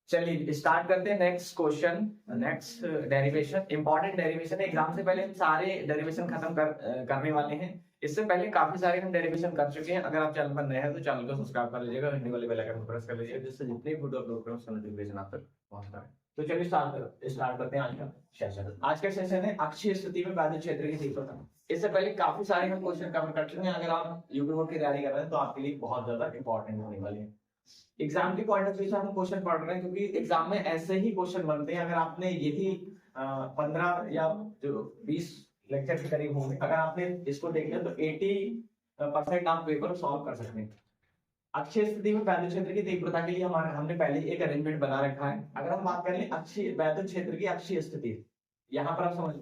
चलिए स्टार्ट करते हैं next question. Next derivation, important derivation है। एग्जाम से पहले हम सारे डेरिवेशन खत्म करने वाले हैं। इससे पहले काफी सारे हम डेरिवेशन कर चुके हैं। अगर आप चैनल पर नए हैं तो चैनल को सब्सक्राइब कर लीजिएगा, घंटी वाले बेल आइकन को प्रेस कर लीजिएगा, जिससे जितने वीडियो अपलोड करें उसका नोटिफिकेशन आप तक पहुंचता है। तो चलिए स्टार्ट करते हैं आज का सेशन। आज का सेशन है अक्षीय स्थिति में बाधित क्षेत्र की तीव्रता। इससे पहले काफी सारे हम क्वेश्चन कवर कर चुके हैं। अगर आप यूपी बोर्ड की तैयारी कर रहे हैं तो आपके लिए बहुत ज्यादा इंपॉर्टेंट होने वाले हैं। एग्जाम के पॉइंट ऑफ व्यू से हम क्वेश्चन पढ़ रहे हैं क्योंकि एग्जाम में ऐसे ही क्वेश्चन बनते हैं। अगर आपने यही 15 या जो 20 लेक्चर के करीब होंगे, अगर आपने इसको देख लिया तो 80% आप पेपर सॉल्व कर सकते हैं। अक्षीय स्थिति में वैद्युत क्षेत्र की तीव्रता के लिए हमने पहले एक अरेंजमेंट बना रखा है। अगर हम बात कर लें अक्षीय वैद्युत क्षेत्र की अक्षीय स्थिति, यहाँ पर आप समझ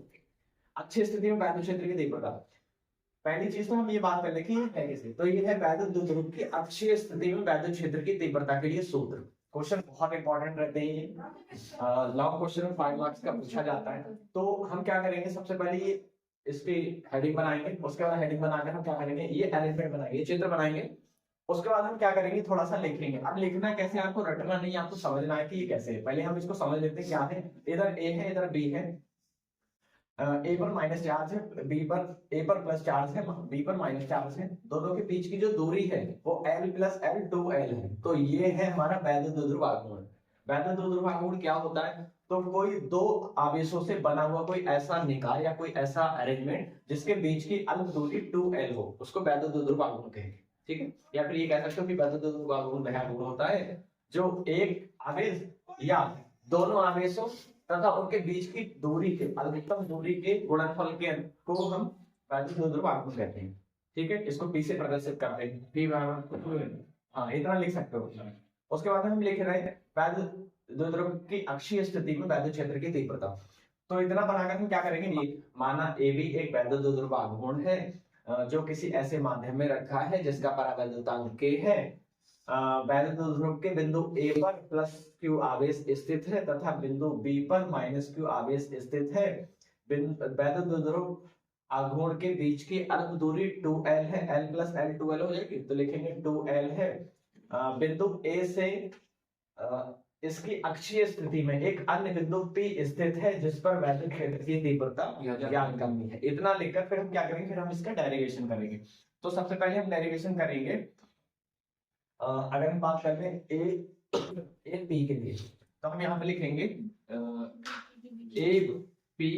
अक्षीय स्थिति में वैद्युत क्षेत्र की तीव्रता, पहली चीज तो हम ये बात कर ले कि है कैसे। तो ये है वैद्युत द्विध्रुव की अक्षीय स्थिति में वैद्युत क्षेत्र की तीव्रता के लिए सूत्र। क्वेश्चन बहुत इंपॉर्टेंट रहते हैं ये, लॉन्ग क्वेश्चन में 5 मार्क्स का पूछा जाता है। तो हम क्या करेंगे, सबसे पहले इसकी हेडिंग बनाएंगे, उसके बाद हेडिंग बनाकर हम क्या करेंगे, ये अरेंजमेंट बनाएंगे, ये चित्र बनाएंगे। उसके बाद हम क्या करेंगे, थोड़ा सा लिखेंगे। अब लिखना कैसे, आपको रटना नहीं, आपको समझना है कि ये कैसे है। पहले हम इसको समझ लेते हैं क्या है। इधर ए है, इधर बी है। ए पर माइनस चार्ज है, बी पर ए पर प्लस चार्ज है, बी पर माइनस चार्ज है। दोनों के बीच की जो दूरी है वो L प्लस L 2L है। तो ये है हमारा वैद्युत द्विध्रुव आघूर्ण। वैद्युत द्विध्रुव आघूर्ण क्या होता है, तो कोई दो आवेशों से बना हुआ कोई ऐसा निकाय या कोई ऐसा अरेंजमेंट जिसके बीच की अल्प दूरी 2L हो, उसको वैद्युत द्विध्रुव आघूर्ण कहेंगे। ठीक है, या फिर ये कह सकते हो कि वैद्युत द्विध्रुव आघूर्ण वह आघूर्ण होता है जो एक आवेश या दोनों आवेशों तथा उनके बीच की दूरी के अधिकतम दूरी के गुणनफल के को हम वैद्युत द्विध्रुव आघूर्ण कहते हैं। ठीक है, इसको P से प्रदर्शित करते हैं, P बराबर, हाँ इतना लिख सकते हो। उसके बाद हम लिख रहे हैं वैद्युत द्विध्रुव की अक्षीय स्थिति में वैद्युत क्षेत्र की तीव्रता। तो इतना बनाकर हम क्या करेंगे, ये माना AB एक वैद्युत द्विध्रुव आघूर्ण है जो किसी ऐसे माध्यम में रखा है जिसका परावैद्युतांक K है। वैद्युत द्विध्रुव के बिंदु A पर प्लस Q आवेश स्थित है तथा बिंदु B पर माइनस Q आवेश स्थित है। वैद्युत द्विध्रुव आघूर्ण के बीच की अल्प दूरी 2L है, L प्लस L 2L हो जाएगी, तो लिखेंगे 2L है। बिंदु A से इसकी अक्षीय स्थिति में एक अन्य बिंदु P स्थित है जिस पर वैद्युत क्षेत्र की तीव्रता ज्ञात करनी है। इतना लिखकर फिर हम क्या करेंगे, फिर हम इसका डेरिवेशन करेंगे। तो सबसे पहले हम डेरिवेशन करेंगे। अगर हम बात करते हैं ए पी के लिए, तो हम यहाँ पे लिखेंगे ए पी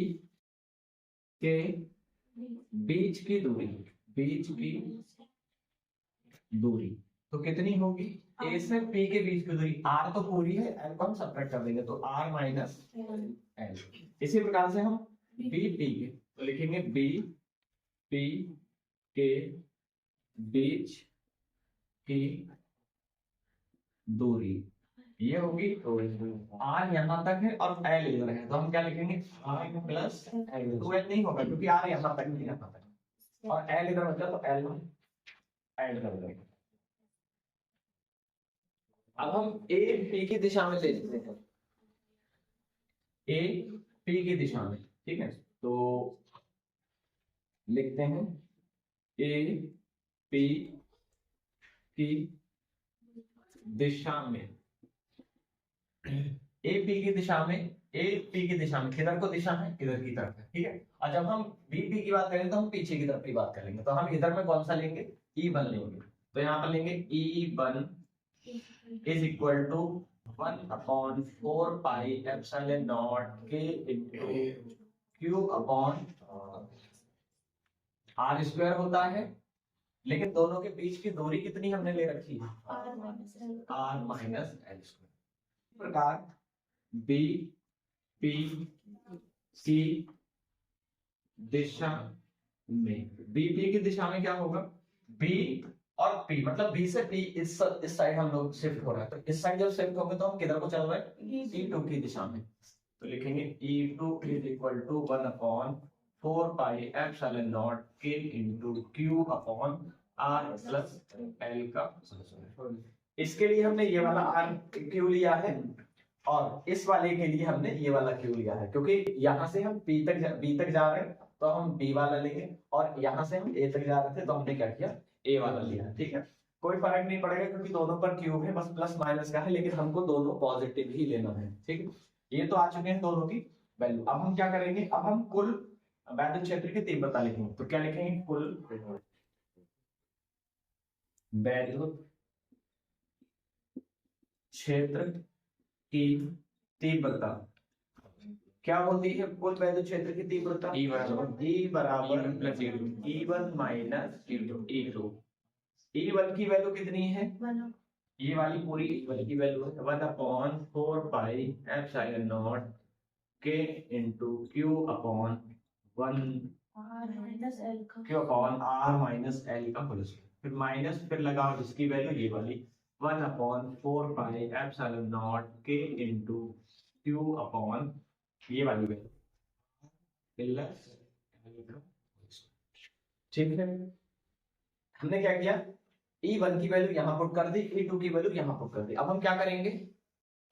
के बीच की दूरी तो कितनी होगी, ए से पी के बीच की दूरी आर तो पूरी है, एल को हम सब्ट्रैक्ट कर देंगे तो आर माइनस एल। इसी प्रकार से हम बी पी के, तो लिखेंगे बी पी के बीच की दूरी ये होगी, तो आर यहाँ तक है और एल इधर है, तो हम क्या लिखेंगे आर प्लस एल। तो एल नहीं होगा क्योंकि आर यहाँ तक नहीं, यहाँ तक और एल इधर बचा तो एल हम ऐड कर देंगे। अब हम ए पी की दिशा में ले लेते हैं, ए पी की दिशा में। ठीक है, तो लिखते हैं ए पी की दिशा में, ए पी की दिशा में, ए पी की दिशा में किधर को दिशा है, इधर की तरफ है। ठीक है, और जब हम बी पी की बात करें तो हम पीछे की तरफ की बात करेंगे। तो हम इधर में कौन सा लेंगे, E1 लेंगे। तो यहाँ पर लेंगे E1 is equal to 1/4 pi epsilon naught K into Q upon R square होता है। लेकिन दोनों के बीच की दूरी कितनी हमने ले रखी है, R माइनस L स्क्वायर। प्रकार बी पी की दिशा में, बी पी की दिशा में क्या होगा, बी और पी मतलब बी से पी इस साइड हम लोग शिफ्ट हो रहा है, तो इस साइड जब शिफ्ट होंगे तो हम किधर को चल रहे हैं, E2 की दिशा में। तो लिखेंगे E2 is equal to 1/4 pi epsilon naught K into Q upon R plus L का। इसके लिए हमने ये वाला R Q लिया है और इस वाले के लिए हमने ये वाला Q लिया है, क्योंकि यहाँ से हम B तक जा रहे हैं तो हम B वाला लेंगे और यहाँ से हम A तक जा रहे थे तो हमने क्या किया, A वाला लिया। ठीक है, कोई फर्क नहीं पड़ेगा क्योंकि दोनों पर क्यूब है, बस प्लस माइनस का है, लेकिन हमको दोनों पॉजिटिव ही लेना है। ठीक है, ये तो आ चुके हैं दोनों की वैल्यू। अब हम क्या करेंगे, अब हम कुल वैद्युत क्षेत्र की तीव्रता लिखेंगे। तो क्या लिखेंगे, कुल वैद्युत क्षेत्र की तीव्रता क्या होती है, कुल वैद्युत क्षेत्र की तीव्रता E बराबर E1 माइनस E2। E1 की वैल्यू कितनी है, ये वाली पूरी E1 की वैल्यू है 1/4π∈0 K into Q upon 1 Q upon R minus L का होल स्क्वायर, फिर माइनस, फिर लगाओ जिसकी वैल्यू ये वाली 1/4π∈0 K इंटू Q अपॉन ये वाली वैल्यू प्लस L का होल स्क्वायर। ठीक है, हमने क्या किया, E1 की वैल्यू यहाँ पुट कर दी, E2 की वैल्यू यहाँ पुट कर दी। अब हम क्या करेंगे,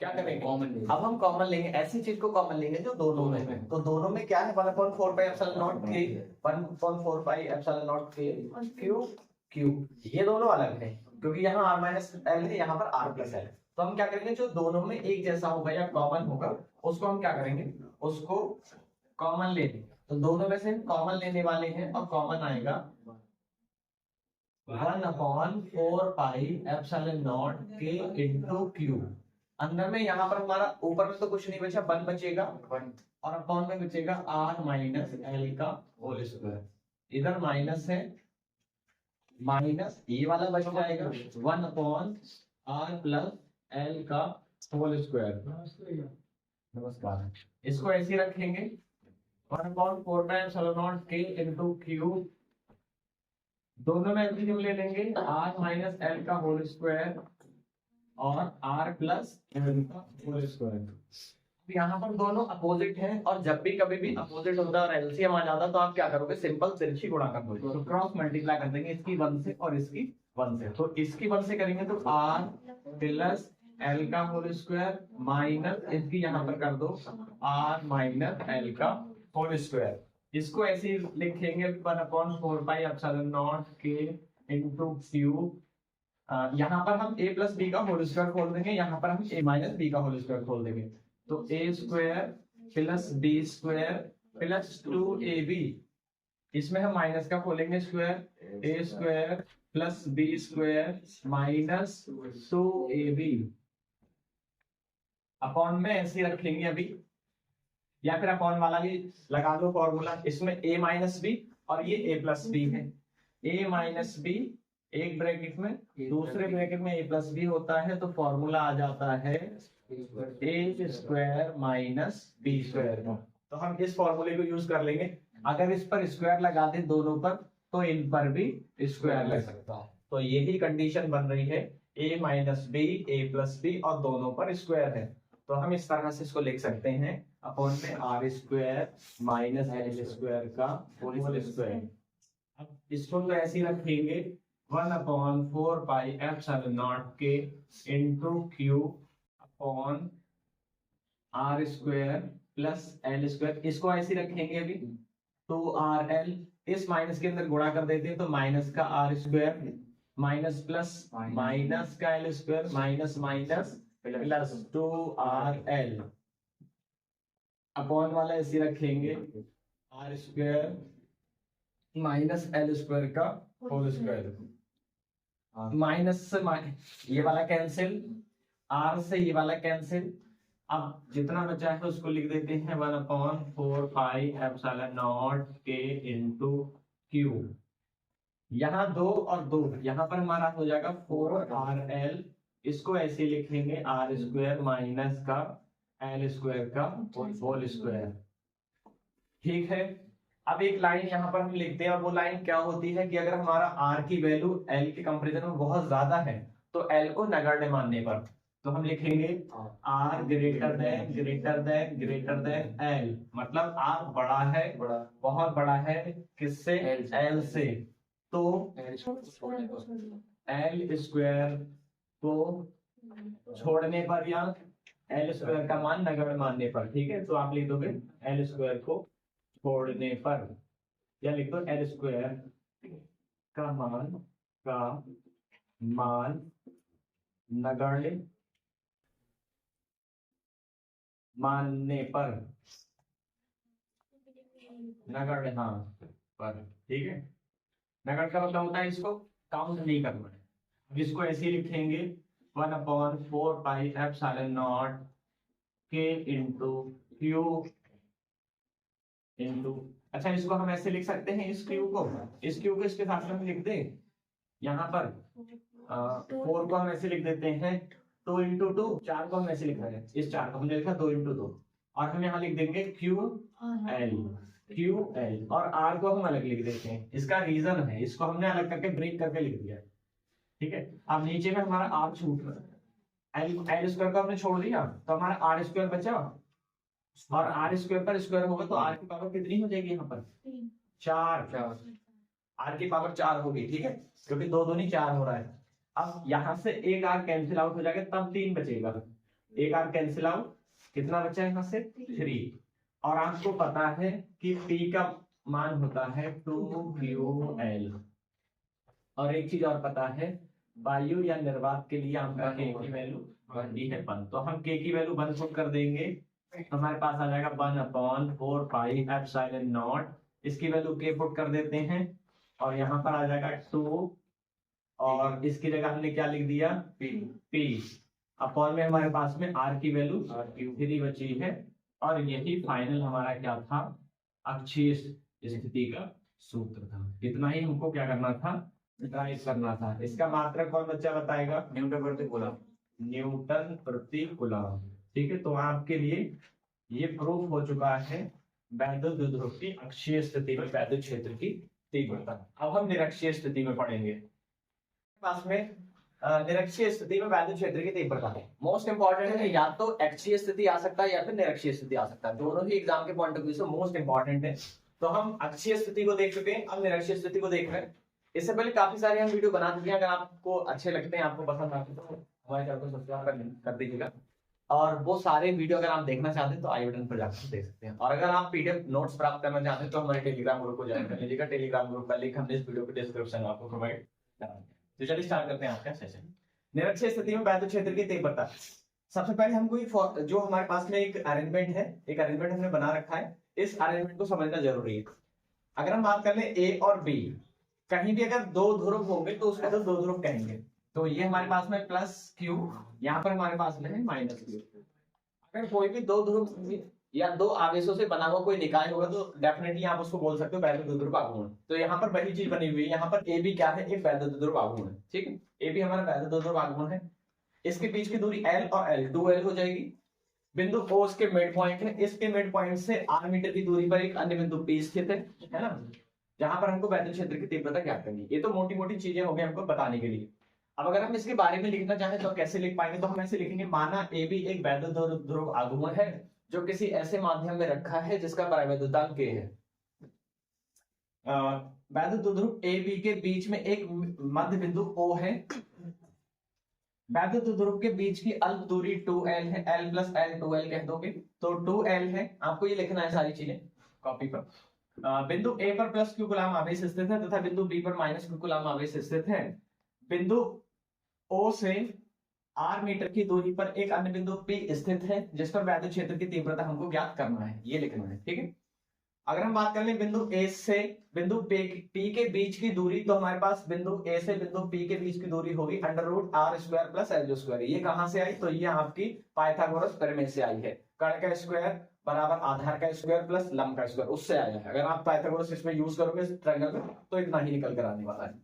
क्या करेंगे, कॉमन। अब हम कॉमन लेंगे, ऐसी चीज को कॉमन लेंगे जो दोनों में है। तो दोनों में क्या है, 1/4π∈0 K 1/4π∈0 K Q। ये दोनों अलग है क्योंकि यहाँ R माइनस L है, यहाँ पर R प्लस L। तो हम क्या करेंगे, जो दोनों में एक जैसा होगा या कॉमन होगा उसको हम क्या करेंगे, उसको कॉमन ले लेंगे। तो दोनों में से कॉमन लेने वाले हैं और कॉमन आएगा 1/4π∈0 K इंटू Q। अंदर में यहाँ पर हमारा ऊपर में तो कुछ नहीं बचा, 1 बचेगा और अपॉन में बचेगा R माइनस L का होल स्क्वायर। इधर माइनस है, माइनस ये वाला बच जाएगा 1/R प्लस L का होल स्क्वायर। नमस्कार, इसको ऐसे रखेंगे 1/4π∈0 K इंटू Q। दोनों में एलसीएम ले लेंगे, R माइनस L का होल स्क्वायर और R प्लस L का होल स्क्वायर। यहाँ पर दोनों अपोजिट हैं और जब भी कभी भी अपोजिट होता है और एलसीएम आ जाता है तो आप क्या करोगे, सिंपल तिरछी गुणा कर दोगे। तो क्रॉस मल्टीप्लाई कर देंगे, इसकी 1 से और इसकी 1 से। तो इसकी 1 से करेंगे तो R प्लस L का होल स्क्वायर माइनस इसकी यहाँ पर कर दो R माइनस L का होल स्क्वायर। इसको ऐसे ही लिखेंगे 1/4π∈0 K इंटू Q। यहाँ पर हम a प्लस बी का होल स्क्वायर खोल देंगे, यहाँ पर हम a माइनस बी का होल स्क्वायर खोल देंगे। तो a square plus B square plus 2ab, इसमें हम माइनस का खोलेंगे square, a square plus B square minus 2ab upon में ऐसे ही रखेंगे अभी, या फिर अपॉन वाला भी लगा दो फॉर्मूला। इसमें a माइनस बी और ये a प्लस बी है, a माइनस बी एक ब्रैकेट में, दूसरे ब्रैकेट में a प्लस बी होता है, तो फॉर्मूला आ जाता है a square minus B square का। तो हम इस फॉर्मूले को यूज कर लेंगे। अगर इस पर स्क्वायर लगा दे दोनों पर तो इन पर भी स्क्वायर लग सकता है। तो यही कंडीशन बन रही है, a minus B a plus B और दोनों पर स्क्वायर है। तो हम इस तरह से इसको लिख सकते हैं अपॉन में R square minus L square का होल स्क्वायर। अब इसको तो ऐसे ही रखेंगे 1/4π∈0 K into Q upon R square plus L square. इसको ऐसे ही रखेंगे अभी 2RL, इस माइनस के अंदर गुणा कर देते हैं तो माइनस का R square minus plus minus का L square minus minus plus 2RL upon वाला ऐसे रखेंगे R square minus L square का होल स्क्वायर। माइनस से ये वाला कैंसिल, R से ये वाला कैंसिल। अब जितना बचा है उसको लिख देते हैं 1/4π∈0 K इंटू Q। यहाँ 2 और 2, यहाँ पर हमारा हो जाएगा 4RL। इसको ऐसे लिखेंगे R स्क्वायर माइनस का L स्क्वायर का होल स्क्वायर। ठीक है, अब एक लाइन यहाँ पर हम लिखते हैं और वो लाइन क्या होती है कि अगर हमारा R की वैल्यू L के कंपैरिजन में बहुत ज्यादा है तो L को नगण्य मानने पर तो हम लिखेंगे R ग्रेटर देन L, मतलब R बड़ा है, बहुत बड़ा है किससे, L से। तो L स्क्वायर को छोड़ने पर या L स्क्वायर का मान नगण्य मानने पर, ठीक है, तो आप लिख दोगे L स्क्वायर को छोड़ने पर, या लिख दो L स्क्वायर का मान का मान नगण्य मानने पर, नगण्य हाँ पर, ठीक है। नगण्य का मतलब होता है इसको काउंट नहीं करना है। अब इसको ऐसे ही लिखेंगे 1/4 pi epsilon naught K into Q into, अच्छा इसको हम ऐसे लिख सकते हैं, इस क्यू को इसके साथ में लिख दे यहाँ पर 4 को हम ऐसे लिख देते हैं 2 × 2, 4 को हम ऐसे लिख रहे हैं, इस 4 को हमने लिखा 2 × 2 और हम यहाँ लिख देंगे क्यू एल और आर को हम अलग लिख देते हैं। इसका रीजन है, इसको हमने अलग करके ब्रेक करके लिख दिया, ठीक है। अब नीचे में हमारा आर छूट रहा है, एल स्क्वायर को हमने छोड़ दिया तो हमारा आर स्क्वायर बचा और आर स्क्वायर पर स्क्वायर होगा तो आर की पावर कितनी हो जाएगी यहाँ पर 4, आर की पावर 4 होगी, ठीक है, क्योंकि 2 दूनी 4 हो रहा है। अब यहाँ से एक आर कैंसिल आउट हो जाएगा तब 3 बचेगा, एक आर कैंसिल आउट, कितना बचा यहाँ से 3। और आपको पता है कि P का मान होता है 2QL। और एक चीज और पता है, वायु या निर्वात के लिए आपका K की वैल्यू 1 है 1, तो हम K की वैल्यू 1 पुट कर देंगे, हमारे पास आ जाएगा 1/4 पाई एप्सिलॉन नॉट, इसकी वैल्यू K पुट कर देते हैं और यहाँ पर आ जाएगा 2 और इसकी जगह हमने क्या लिख दिया P अपॉन में हमारे पास में R की वैल्यू 3 बची है। और यही फाइनल हमारा क्या था, अक्षीय स्थिति का सूत्र था। इतना ही हमको क्या करना था, ड्राइव करना था। इसका मात्रक कौन बच्चा बताएगा, न्यूटन प्रति कूलम, न्यूटन प्रति कूलम, ठीक है। तो आपके लिए ये प्रूफ हो चुका है वैद्युत द्विध्रुव की अक्षीय स्थिति में वैद्युत क्षेत्र की तीव्रता। अब हम निरक्षीय स्थिति में पढ़ेंगे। पास में निरक्षीय स्थिति में वैद्युत क्षेत्र की तीव्रता है, मोस्ट इंपॉर्टेंट है, या तो अक्षीय स्थिति आ सकता है या फिर निरक्षीय स्थिति आ सकता है, दोनों ही एग्जाम के पॉइंट ऑफ व्यू से मोस्ट इंपॉर्टेंट है। तो हम अक्षीय स्थिति को देख चुके हैं, अब निरक्षीय स्थिति को देख रहे हैं। इससे पहले काफी सारे हम वीडियो बना चुके हैं, अगर आपको अच्छे लगते हैं, आपको पसंद आते हैं तो हमारे चैनल को सब्सक्राइब कर दीजिएगा। और वो सारे वीडियो अगर आप देखना चाहते हैं तो आई बटन पर जाकर देख सकते हैं। और अगर आप पीडीएफ नोट्स प्राप्त करना चाहते हैं तो हमारे टेलीग्राम ग्रुप को ज्वाइन कर लीजिएगा। टेलीग्राम ग्रुप का लिंक हमने इस वीडियो के डिस्क्रिप्शन में आपको प्रोवाइड करा। तो चलिए स्टार्ट करते हैं आज का सेशन। निरक्षीय स्थिति में वैद्युत क्षेत्र की तीव्रता। सबसे पहले हमको एक जो हमारे पास में एक अरेंजमेंट है, एक अरेंजमेंट हमने बना रखा है, इस अरेंजमेंट को समझना जरूरी है। अगर हम बात कर ले ए और बी, कहीं भी अगर दो ध्रुव होंगे तो उसको तो दो ध्रुव कहेंगे। तो ये हमारे पास में प्लस क्यू, यहाँ पर हमारे पास में है माइनस क्यू। अगर कोई भी दो ध्रुव या दो आवेशों से बना हुआ कोई निकाय होगा तो डेफिनेटली आप उसको बोल सकते हो वैद्युत द्विध्रुव आघूर्ण। तो यहाँ पर वही चीज बनी हुई है, यहाँ पर ए बी क्या है, एक वैद्युत द्विध्रुव आघूर्ण है, ठीक है। ए बी हमारा वैद्युत द्विध्रुव आघूर्ण है, इसके बीच की दूरी L और L 2L हो जाएगी। बिंदु O इसके मिड पॉइंट है, इसके मिड पॉइंट से r मीटर की दूरी पर एक अन्य बिंदु P स्थित है ना, जहां पर हमको वैद्युत क्षेत्र की तीव्रता ज्ञात करनी है। ये तो मोटी मोटी चीजें हो गई हमको बताने के लिए। अब अगर हम इसके बारे में लिखना चाहें तो कैसे लिख पाएंगे, तो हम ऐसे लिखेंगे, माना ए बी एक वैद्युत ध्रुव आघूर्ण है जो किसी ऐसे माध्यम में रखा है जिसका परावैद्युतांक K है। वैद्युत ध्रुव ए बी के बीच में एक मध्य बिंदु O है, वैद्युत ध्रुव के बीच की अल्प दूरी 2L है, L + L 2L कह दोगे तो 2L है। आपको ये लिखना है सारी चीजें कॉपी पर। बिंदु A पर प्लस Q कूलम आवेश स्थित है तथा बिंदु B पर माइनस Q कूलम आवेश स्थित है। बिंदु O से r मीटर की दूरी पर एक अन्य बिंदु P स्थित है जिस पर वैद्युत क्षेत्र की तीव्रता हमको ज्ञात करना है, ये लिखना है, ठीक है। अगर हम बात कर लें बिंदु A से बिंदु P के बीच की दूरी, तो हमारे पास बिंदु A से बिंदु P के बीच की दूरी होगी √r² + L²। ये कहां से आई, तो ये आपकी पाइथागोरस प्रमेय से आई है। कर्ण का स्क्वायर बराबर आधार का स्क्वायर प्लस लंब का स्क्वायर, उससे आया है। अगर आप पाइथागोरस इसमें यूज करोगे ट्रायंगल में तो इतना ही निकल कर आने वाला है।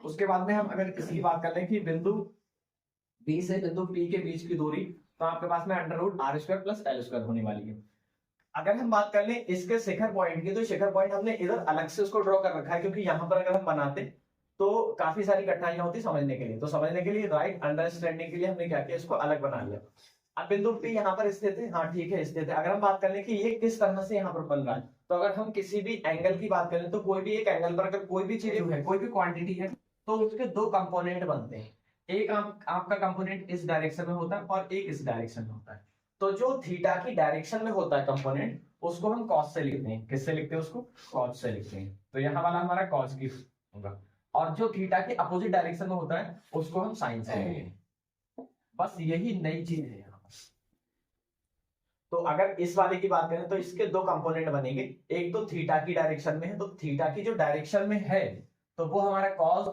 उसके बाद में हम अगर इसकी बात कर लें कि बिंदु B से बिंदु P के बीच की दूरी, तो आपके पास में √r² + L² होने वाली है। अगर हम बात कर लें इसके शिखर पॉइंट की, तो शिखर पॉइंट हमने इधर अलग से उसको ड्रॉ कर रखा है, क्योंकि यहाँ पर अगर हम बनाते तो काफी सारी कठिनाइयां होती समझने के लिए। तो समझने के लिए, राइट अंडरस्टैंडिंग के लिए हमने क्या किया, इसको अलग बना लिया। अब बिंदु P यहाँ पर स्थित है, हाँ ठीक है स्थित है। अगर हम बात कर लें कि ये किस तरह से यहाँ पर बन रहा है, तो अगर हम किसी भी एंगल की बात करें तो कोई भी एक एंगल पर अगर कोई भी चीज है, कोई भी क्वांटिटी है, तो उसके दो कंपोनेंट बनते हैं। एक आपका कंपोनेंट इस डायरेक्शन में होता है और एक इस डायरेक्शन में होता है। तो जो थीटा की डायरेक्शन में होता है कंपोनेंट, उसको हम कॉस से लिखते हैं। किससे लिखते हैं उसको, कॉस से लिखते हैं। तो यहाँ वाला हमारा कॉस की होगा और जो थीटा के अपोजिट डायरेक्शन में होता है उसको हम साइन से लेंगे। बस यही नई चीज है यहाँ। तो अगर इस वाले की बात करें तो इसके दो कंपोनेंट बनेंगे, एक तो थीटा की डायरेक्शन में है, तो थीटा की जो डायरेक्शन में है तो वो हमारा कॉस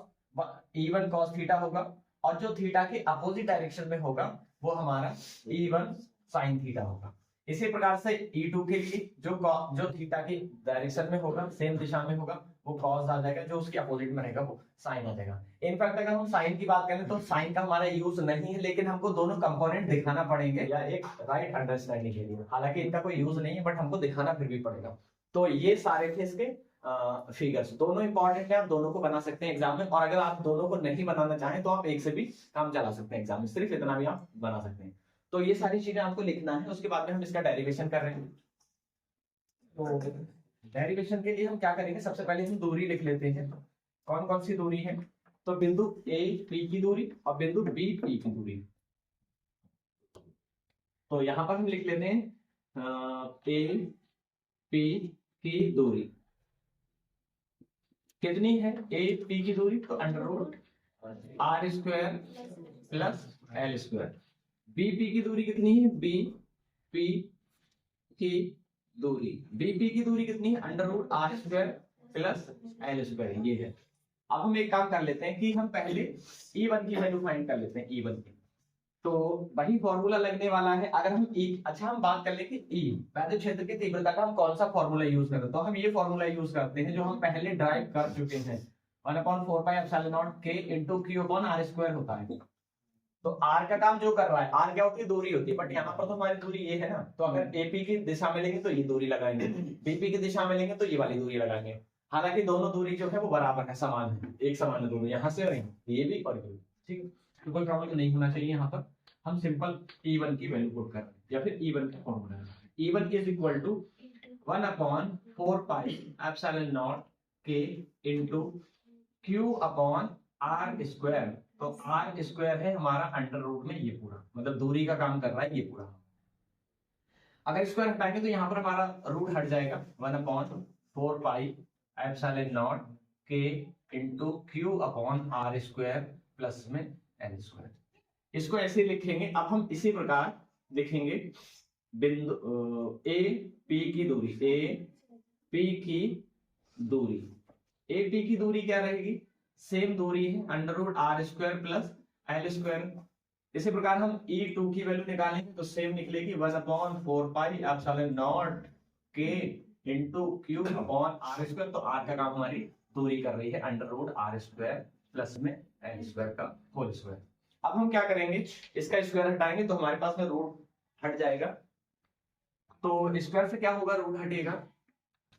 E1 कॉस थीटा होगा, और जो थीटा के अपोजिट डायरेक्शन में होगा वो हमारा E1 साइन थीटा होगा। इसी प्रकार से E2 के लिए जो थीटा की डायरेक्शन में होगा, सेम दिशा में होगा, वो कॉस आ जाएगा, जो उसके अपोजिट में रहेगा वो साइन आ जाएगा। इनफैक्ट अगर हम साइन की बात करें तो साइन का हमारा यूज नहीं है, लेकिन हमको दोनों कंपोनेंट दिखाना पड़ेंगे या एक राइट अंडरस्टैंडिंग के लिए। हालांकि इनका कोई यूज नहीं है बट हमको दिखाना फिर भी पड़ेगा। तो ये सारे थे इसके फिगर्स, दोनों इंपॉर्टेंट है, आप दोनों को बना सकते हैं एग्जाम में। और अगर आप दोनों को नहीं बनाना चाहें तो आप एक से भी काम चला सकते हैं एग्जाम में, सिर्फ इतना भी आप बना सकते हैं। तो ये सारी चीजें आपको लिखना है, उसके बाद में हम इसका डेरिवेशन कर रहे हैं। तो डेरिवेशन के लिए हम क्या करेंगे, सबसे पहले हम दूरी लिख लेते हैं। कौन कौन सी दूरी है, तो बिंदु ए पी की दूरी और बिंदु बी पी की दूरी। तो यहां पर हम लिख लेते हैं ए पी की दूरी कितनी है, ए पी की दूरी तो under root R square plus L square. B P की दूरी कितनी है, बी पी की दूरी, बी पी की दूरी कितनी है, under root R square plus L square, ये है। अब हम एक काम कर लेते हैं कि हम पहले E1 की वैल्यू फाइंड कर लेते हैं, E1 की। तो वही फॉर्मूला लगने वाला है। अगर हम अच्छा हम बात कर ले कि E वैद्युत क्षेत्र की तीव्रता का हम कौन सा फॉर्मूला यूज करते हैं, तो हम ये फॉर्मूला यूज करते हैं जो हम पहले ड्राइव कर चुके हैं, 1/4πε0 k × Q/r² होता है। तो R का काम जो कर रहा है, R क्या होती है, दूरी होती है, बट यहाँ पर तो हमारी दूरी ये है ना, तो अगर AP की दिशा में लेंगे तो ये दूरी लगाएंगे, BP की दिशा में लेंगे तो ये वाली दूरी लगाएंगे। हालांकि दोनों दूरी जो है वो बराबर है, समान है, एक समान है दोनों, यहाँ से और ये भी और ये भी, ठीक है। तो कोई प्रॉब्लम नहीं होना चाहिए। यहाँ पर हम सिंपल E1 की वैल्यू पुट कर रहे हैं या फिर E1 का फॉर्मूला है, E1 is equal to 1/4πε0 k × Q/r²। तो आर स्क्वायर है हमारा अंडर रूट में ये पूरा, मतलब दूरी का काम कर रहा है ये पूरा। अगर स्क्वायर हटाएंगे तो यहाँ पर हमारा रूट हट जाएगा, 1/4πε0 k × Q/r² प्लस में एल स्क्वायर। इसको ऐसे लिखेंगे। अब हम इसी प्रकार लिखेंगे बिंदु ए पी की दूरी, ए पी की दूरी, ए पी की दूरी क्या रहेगी, सेम दूरी है, under root R² plus L square. इसी प्रकार हम E2 की वैल्यू निकालेंगे तो सेम निकलेगी 1/4πε0 k × Q/r²। तो R का काम हमारी दूरी कर रही है, अंडर रूट R² प्लस में एल स्क्वायर का होल स्क्वायर। अब हम क्या करेंगे, इसका स्क्वायर हटाएंगे तो हमारे पास में रूट हट जाएगा। तो स्क्वायर से क्या होगा, रूट हटेगा,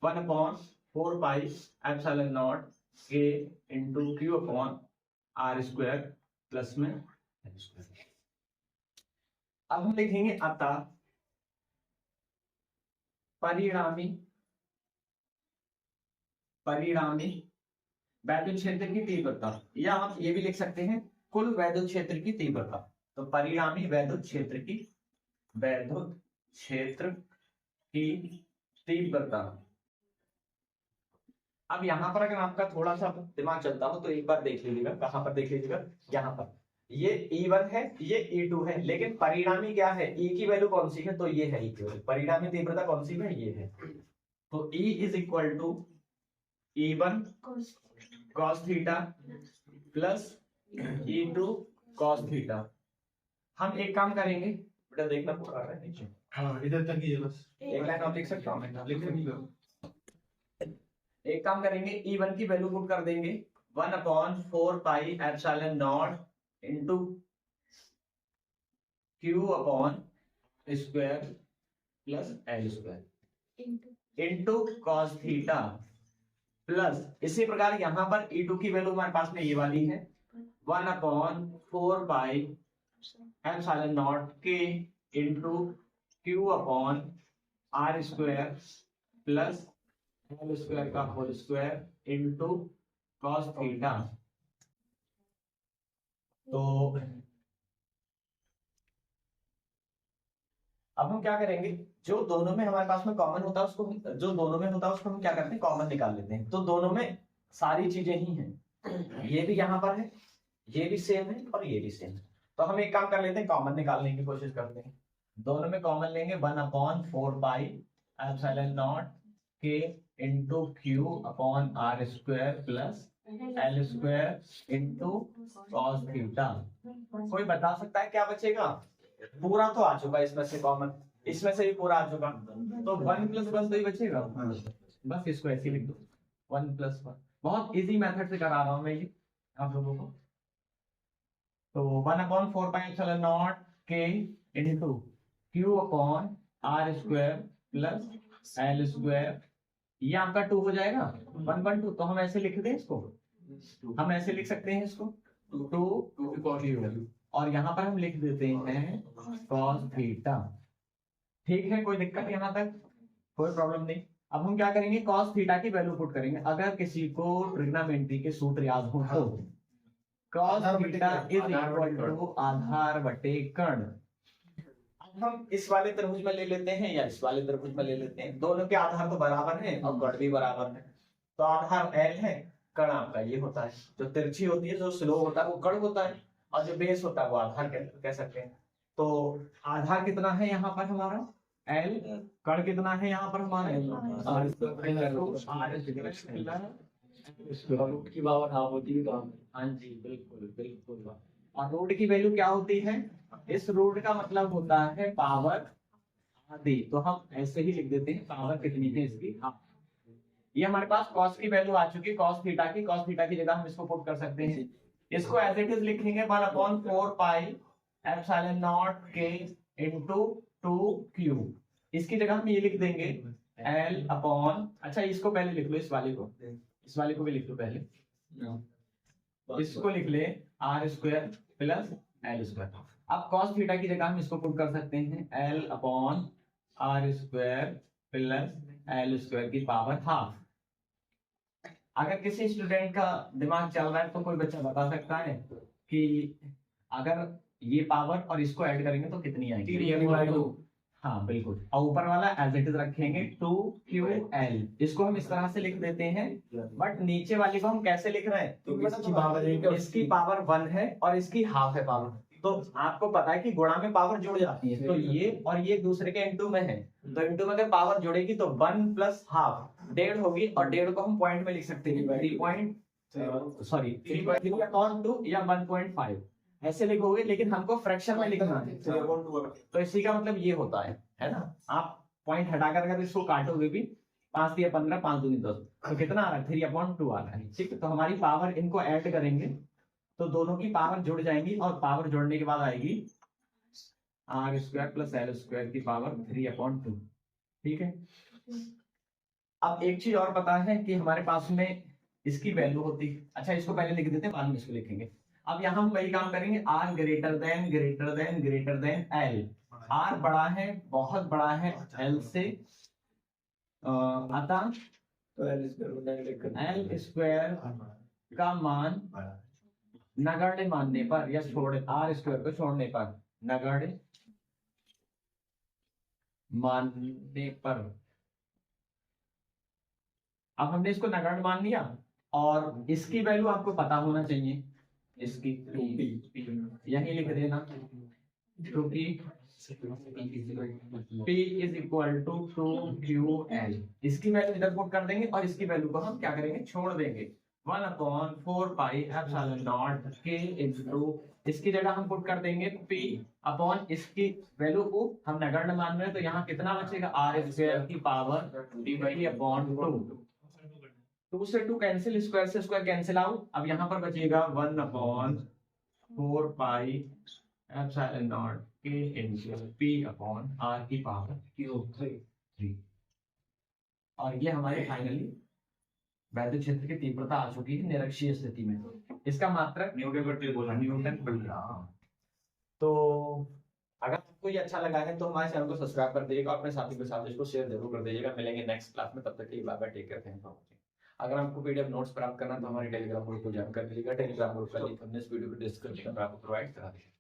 1/4πε0 k × Q/r² प्लस में एल स्क्वायर। अब हम लिखेंगे अतः परिणामी वैद्युत क्षेत्र की तीव्रता, या आप ये भी लिख सकते हैं कुल वैद्युत क्षेत्र की तीव्रता। तो परिणामी वैद्युत क्षेत्र की तीव्रता। अब यहाँ पर अगर आपका थोड़ा सा दिमाग चलता हो तो एक बार देख लीजिएगा, कहां पर देख लीजिएगा, यहाँ पर ये E1 है, ये E2 है, लेकिन परिणामी क्या है, E की वैल्यू कौन सी है, तो ये है E की वैल्यू। परिणामी तीव्रता कौन सी है, ये है। तो E is equal to E1 cos theta plus E2 cos theta. हम एक काम करेंगे, बेटा देखना पूरा है नीचे, हाँ इधर तक ही है बस, एक लाइन आप लिख सकते हो, लिख लो। एक काम करेंगे, E1 की वैल्यू पुट कर देंगे 1/4πε0 into Q/r² plus L square into cos theta plus, इसी प्रकार यहां पर E2 की वैल्यू हमारे पास में ये वाली है 1/4πε0 k into Q/r² plus L square का whole square into cos theta. तो अब हम क्या करेंगे, जो दोनों में हमारे पास में कॉमन होता है उसको, जो दोनों में होता है उसको हम क्या करते हैं, कॉमन निकाल लेते हैं। तो दोनों में सारी चीजें ही हैं, ये भी यहाँ पर है, ये भी सेम है और ये भी सेम है। तो हम एक काम कर लेते हैं, कॉमन निकालने की कोशिश करते हैं। दोनों में कॉमन लेंगे 1/4 pi epsilon naught K into Q upon R square plus L square into cos theta. कोई बता सकता है क्या बचेगा? पूरा तो आ चुका है इसमें से कॉमन, इसमें से भी पूरा आ चुका, तो 1+1 तो ही बचेगा। बस इसको ऐसे लिख दो 1+1। बहुत इजी मेथड से करा रहा हूं मैं ये आप लोगों को। तो 1/4 pi epsilon naught K into Q upon R square plus L square, ये आपका 2 हो जाएगा 1/2। तो हम ऐसे लिख दें इसको, हम ऐसे लिख सकते हैं इसको 2 और यहाँ पर हम लिख देते हैं cos थीटा। ठीक है, कोई दिक्कत यहाँ तक? कोई प्रॉब्लम नहीं। अब हम क्या करेंगे, cos थीटा की वैल्यू पुट करेंगे। अगर किसी को ट्रिग्नोमेट्री के सूत्र याद हो तो cos theta is equal to आधार बटे कर्ण। अब हम इस वाले त्रिभुज में ले लेते हैं या इस वाले त्रिभुज में ले लेते हैं, दोनों के आधार तो बराबर हैं और कर्ण भी बराबर है। तो आधार L है, कर्ण आपका ये होता है, जो तिरछी होती है, जो स्लो होता है वो कर्ण होता है, और जो बेस होता है वो आधार कह सकते हैं। तो आधार कितना है यहाँ पर हमारा L, कर्ण कितना है यहाँ पर हमारा रूट की पावर हाफ होती है। हाँ जी बिल्कुल बिल्कुल। और रूट की वैल्यू क्या होती है? इस रूट का मतलब होता है पावर आधी। तो हम ऐसे ही लिख देते हैं पावर कितनी है इसकी हाफ। ये हमारे पास cos की वैल्यू आ चुकी है, cos थीटा की जगह हम इसको पुट कर सकते हैं। इसको एज इट इज लिखेंगे 1/4 pi epsilon naught K into 2q। इसकी जगह हम ये लिख देंगे L अपॉन, अच्छा इसको पहले लिख लो, इस वाले को भी लिख लो पहले, इसको लिख ले R square plus L square. अब cos थीटा की जगह हम इसको पुट कर सकते हैं L upon R square plus L square की पावर हाफ। अगर किसी स्टूडेंट का दिमाग चल रहा है तो कोई बच्चा बता सकता है कि अगर ये पावर और इसको ऐड करेंगे तो कितनी आएगी? हाँ बिल्कुल, और ऊपर वाला एज इट इज रखेंगे 2ql। इसको हम इस तरह से लिख देते हैं, बट नीचे वाले को हम कैसे लिख रहे हैं? तो इसकी पावर 1 है और इसकी हाफ है पावर। तो आपको पता है कि गुणा में पावर जुड़ जाती है, तो ये और ये दूसरे के इंटू में है, तो इंटू में अगर पावर जुड़ेगी तो 1 + हाफ 1.5 होगी, और 1.5 को हम पॉइंट में लिख सकते हैं 3.2 या 1.5 ऐसे लिखोगे, लेकिन हमको फ्रैक्शन में लिखना है। तो इसी का मतलब ये होता है ना? आप पॉइंट हटाकर अगर इसको काटोगे भी 5 × 15 5 × 2 = 10, तो कितना आ रहा है 3/2 आ रहा है। ठीक है, तो हमारी पावर इनको ऐड करेंगे तो दोनों की पावर जुड़ जाएंगी, और पावर जुड़ने के बाद आएगी R square plus L square की पावर 3/2। ठीक है, अब एक चीज और पता है कि हमारे पास में इसकी वैल्यू होती है। अच्छा इसको पहले लिख देते हैं, बाद में इसको लिखेंगे। अब यहाँ हम वही काम करेंगे, R greater than L. R बड़ा है, बहुत बड़ा है एल से, अतः एल स्क्वायर का मान नगण्य मानने पर या छोड़ आर स्क्वायर को छोड़ने पर, नगण्य मानने पर, अब हमने इसको नगण्य मान लिया, और इसकी वैल्यू आपको पता होना चाहिए, इसकी यही लिख देना, क्योंकि P = 2ql। इसकी वैल्यू इधर पुट कर देंगे और इसकी वैल्यू को हम क्या करेंगे, छोड़ देंगे 1/4 pi epsilon naught K into, इसकी जगह हम पुट कर देंगे P अपॉन इसकी वैल्यू को हम नगण्य मान रहे हैं, तो यहाँ कितना बचेगा आर स्क्वायर की पावर d/2। 2 से 2 कैंसिल, स्क्वायर से स्क्वायर कैंसिल आउट। अब यहाँ पर बचेगा 1/4 pi epsilon naught K into P upon are की पावर (3). और ये हमारे फाइनली वैद्युत क्षेत्र की तीव्रता आ चुकी है निरक्षीय स्थिति में। इसका मात्रक न्यूटन। तो अगर आपको ये अच्छा लगा है तो हमारे चैनल को सब्सक्राइब कर दीजिएगा, अपने साथी के साथ इसको शेयर जरूर कर दीजिएगा। मिलेंगे नेक्स्ट क्लास में, तब तक के लिए bye bye, take care, thank you. अगर आपको पीडीएफ नोट्स प्राप्त करना तो हमारे टेलीग्राम ग्रुप को ज्वाइन कर लीजिएगा। टेलीग्राम ग्रुप का लिंक हमने इस वीडियो के डिस्क्रिप्शन में आपको प्रोवाइड करा दिया।